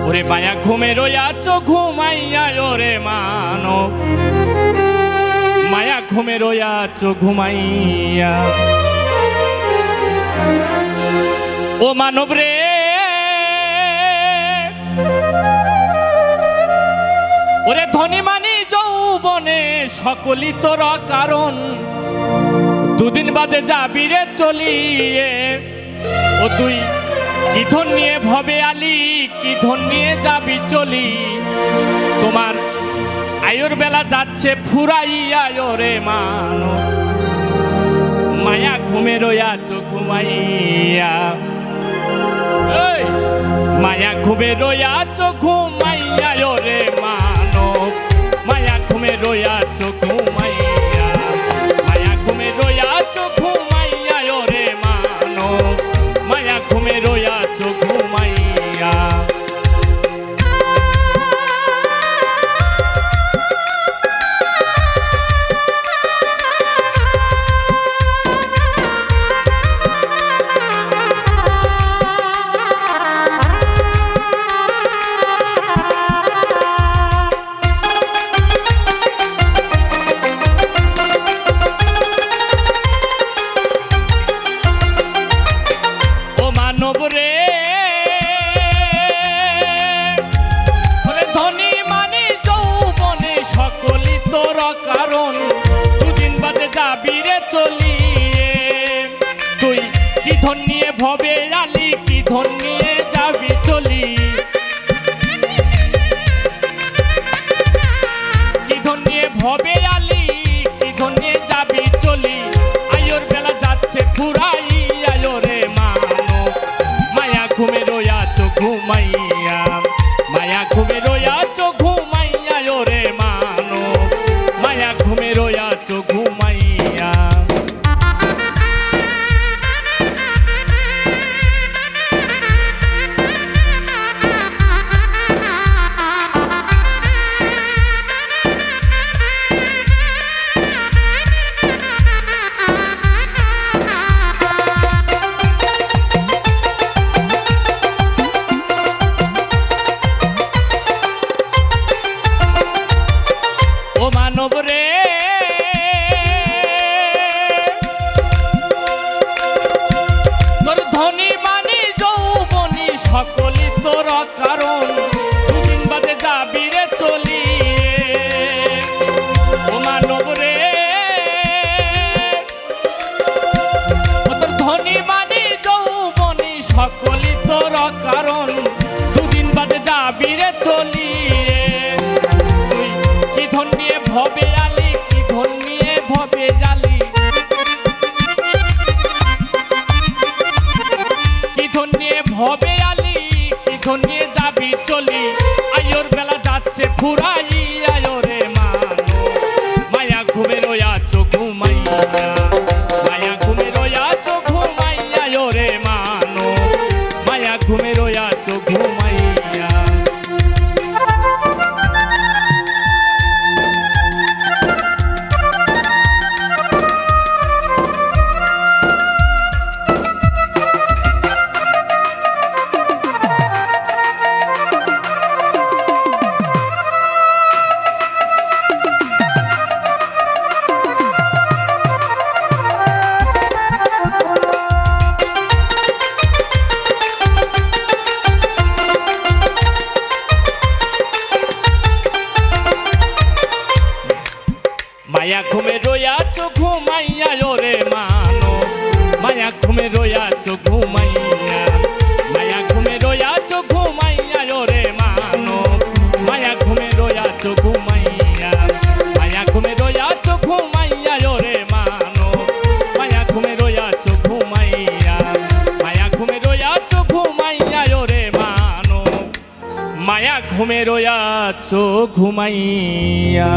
ওরে মায়া ঘুমে রইয়াছো ঘুমাইয়া ওরে মানব, মায়া ঘুমে রইয়াছো ঘুমাইয়া। ও মানব রে ওরে ধনী মানি যৌবনে সকলই তোর কারণ, দুদিন বাদে যাবি রে চলিয়ে। ও তুই কি ধন নিয়ে ভবে আলি, কি ধন নিয়ে যাবি চলি, তোমার আয়ুর বেলা যাচ্ছে ফুরাইয়া ওরে মানো, মায়া ঘুমে রইয়াছো ঘুমাইয়া। মায়া ঘুমে রইয়াছো ঘুমাইয়া ওরে মানো, মায়া ঘুমে রইয়াছো ঘুমাইয়া, মায়া ঘুমে রইয়াছো ঘুমাইয়া ওরে মানো, মায়া ঘুমে রইয়াছো ঘুমাইয়া। কারণ দুদিন বাদে যাবি রে চলিয়ে, তুই কি ধন নিয়ে ভবে আলি, কি ধন নিয়ে যাবি চলি, কি ধন নিয়ে ভবে আলি, কি ধন নিয়ে যাবি চলি, আয়োর বেলা যাচ্ছে ফুরাইয়া ওরে মানো, মায়া ঘুমে রইয়াছো ঘুমাইয়া, মায়া ঘুমে রইয়াছো ঘুমাইয়া ওরে মানো, মায়া ঘুমে রইয়াছো ঘুমাইয়া। ও মানব রে তোর ধনী মানি যৌবনী সকলই তোর কারণ, দুদিন বাদে যাবি রে চলিয়ে। ও মানব রে তোর ধনী মানি যৌবনী সকলই তোর কারণ, দুদিন বাদে যাবি রে চলিয়ে, তুই কি ধন নিয়ে ভবে আলি, কি ধন নিয়ে ভবে জালি, কি ধন নিয়ে ভবে আলি, কি ধন নিয়ে যাবি চলি, আয়োর বেলা যাচ্ছে ফুরাইয়া ওরে মানো, মায়া ঘুমে রইয়াছো ঘুমাইয়া, মায়া ঘুমে রইয়াছো ঘুমাইয়া ওরে মানো, মায়া ঘুমে রইয়াছো ঘুমাইয়া। মায়া ঘুমে রইয়াছো ঘুমাইয়া ওরে মানো, মায়া ঘুমে রইয়াছো ঘুমাইয়া, মায়া ঘুমে রইয়াছো ঘুমাইয়া ওরে মানো, মায়া ঘুমে রইয়াছো ঘুমাইয়া, মায়া ঘুমে রইয়াছো ঘুমাইয়া ওরে মানো, মায়া ঘুমে রইয়াছো ঘুমাইয়া, মায়া ঘুমে রইয়াছো ঘুমাইয়া ওরে মানো, মায়া ঘুমে রইয়াছো ঘুমাইয়া।